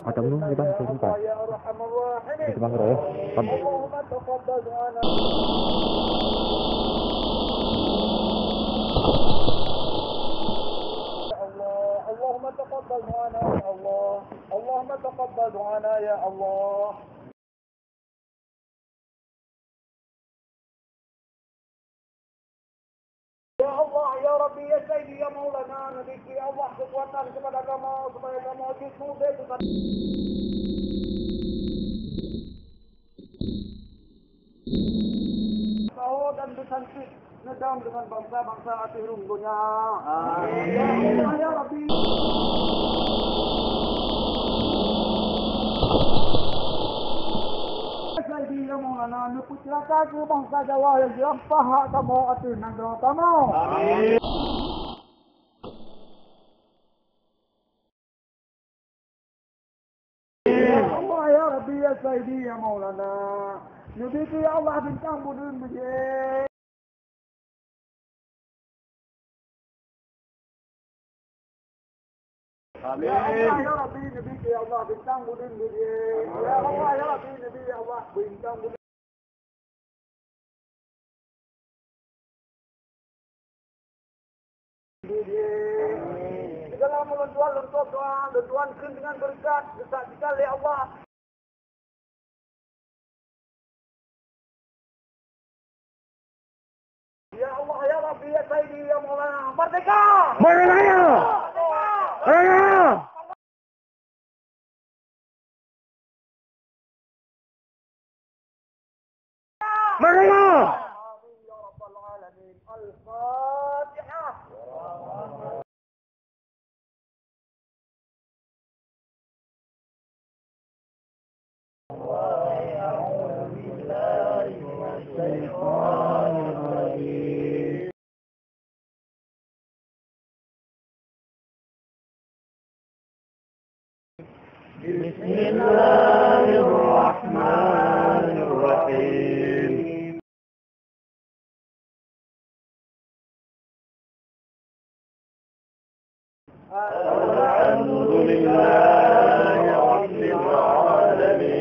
Ở trong luôn đi băng tôi không phải. Đi băng rồi. Băng. اللهم تقبل دعانا يا الله اللهم تقبل دعانا يا الله Ya Allah, Ya Rabbi, Ya Sayyidi, Ya Maulana, Nabi, Ya Allah, kekuatan kepada kamu, supaya kamu jismu bebas. Kau dan bersantri nedam dengan bangsa-bangsa akhir dunia. Amin. Ya Allah, Ya Rabbi. Sayyidi, Ya Maulana, nuputlaka ke bangsa Jawa yang diampah kamu akhir negara kamu. Amin. Ya Rabbi, Ya Sayyidi, Ya Maulana, Nabi Ya Allah bintang budun bujik. Amin. Ya Allah, Ya Rabbi, Nabi Ya Allah bintang budun bujik. Ya Allah, Ya Rabbi, Nabi Ya Allah bintang budun bujik. Segala melentuan lentok doa, lentuan dengan berkat, desak sekali ya Allah. Ya Allah, Ya Rabbi, Ya Sayyidi, Ya Maulana, merdeka! Merdeka! Merdeka! Merdeka! Amin ya rabbal alamin. Al-Fatihah. أعوذ بالله من الشيطان الرجيم بسم الله الرحمن الرحيم الحمد لله رب العالمين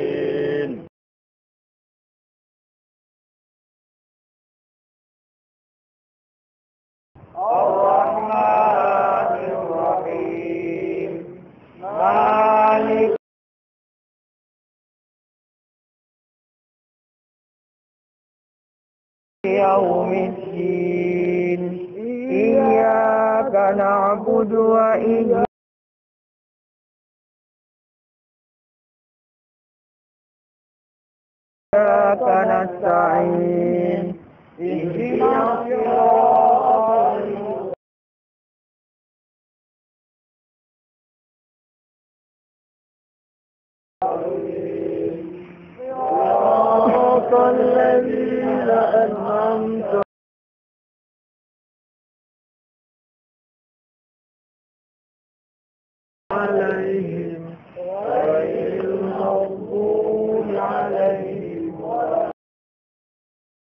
الرحمن الرحيم مالك يوم الدين إياك نعبد وإياك نستعين اهدنا الصراط صراط الذين أنعمت عليهم